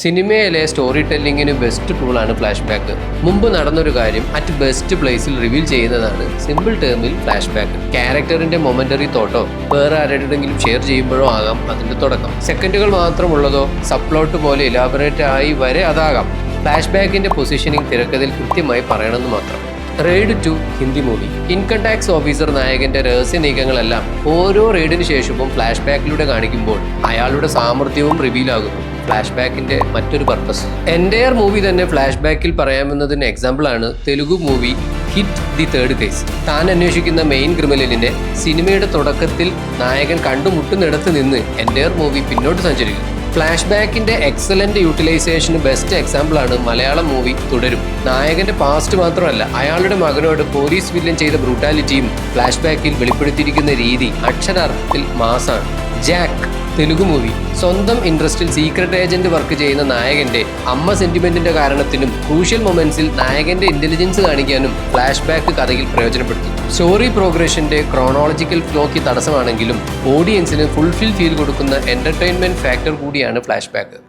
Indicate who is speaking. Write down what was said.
Speaker 1: സിനിമയിലെ story ടെല്ലിങ്ങിന് best ടൂളാണ് flash back. മുമ്പ് നടന്നൊരു കാര്യം അറ്റ് ബെസ്റ്റ് പ്ലേസിൽ റിവീൽ ചെയ്യുന്നതാണ് സിമ്പിൾ ടേമിൽ ഫ്ലാഷ് ബാക്ക്. ക്യാരക്ടറിന്റെ മൊമെന്ററി തോട്ടോ വേറെ ആരുടെയെങ്കിലും ഷെയർ ചെയ്യുമ്പോഴോ ആകാം അതിന്റെ തുടക്കം. സെക്കൻഡുകൾ മാത്രമുള്ളതോ സബ്പ്ലോട്ട് പോലെ ഇലാബറേറ്റ് ആയി വരെ അതാകാം. ഫ്ലാഷ് ബാക്കിന്റെ പൊസിഷനിങ് തിരക്കഥയിൽ കൃത്യമായി പറയണമെന്ന് മാത്രം. Raid 2 Hindi movie. Income tax officer നായകന്റെ രഹസ്യ നീക്കങ്ങളെല്ലാം ഓരോ റെയ്ഡിന് ശേഷവും ഫ്ലാഷ് ബാക്കിലൂടെ കാണിക്കുമ്പോൾ അയാളുടെ സാമർഥ്യവും റിവീലാകുന്നു. ഫ്ലാഷ് ബാക്കിന്റെ മറ്റൊരു പർപ്പസ്. എൻ്റയർ മൂവി തന്നെ ഫ്ലാഷ് ബാക്കിൽ പറയാമെന്നതിന് എക്സാമ്പിൾ ആണ് Telugu movie hit the third case. താൻ അന്വേഷിക്കുന്ന മെയിൻ ക്രിമിനലിനെ സിനിമയുടെ തുടക്കത്തിൽ നായകൻ കണ്ടുമുട്ടുന്നിടത്ത് നിന്ന് എൻ്റയർ മൂവി പിന്നോട്ട് സഞ്ചരിക്കും. ഫ്ലാഷ് ബാക്കിന്റെ എക്സലന്റ് യൂട്ടിലൈസേഷന് ബെസ്റ്റ് എക്സാമ്പിൾ ആണ് മലയാളം മൂവി തുടരും. നായകന്റെ പാസ്റ്റ് മാത്രമല്ല അയാളുടെ മകനോട് പോലീസ് വില്ലൻ ചെയ്ത ബ്രൂട്ടാലിറ്റിയും ഫ്ലാഷ് ബാക്കിൽ വെളിപ്പെടുത്തിയിരിക്കുന്ന രീതി അക്ഷരാർത്ഥത്തിൽ മാസാണ്. Jack Telugu movie. സ്വന്തം ഇൻട്രസ്റ്റിൽ സീക്രട്ട് ഏജന്റ് വർക്ക് ചെയ്യുന്ന നായകന്റെ അമ്മ സെന്റിമെന്റിന്റെ കാരണത്തിനും ക്രൂഷ്യൽ മൊമെന്റ്സിൽ നായകന്റെ ഇന്റലിജൻസ് കാണിക്കാനും ഫ്ലാഷ് ബാക്ക് കഥയിൽ പ്രയോജനപ്പെടുത്തും. സ്റ്റോറി പ്രോഗ്രഷന്റെ ക്രോണോളജിക്കൽ ഫ്ലോയ്ക്ക് തടസ്സമാണെങ്കിലും ഓഡിയൻസിന് ഫുൾഫിൽ ഫീൽ കൊടുക്കുന്ന എന്റർടൈൻമെന്റ് ഫാക്ടർ കൂടിയാണ് ഫ്ലാഷ് ബാക്ക്.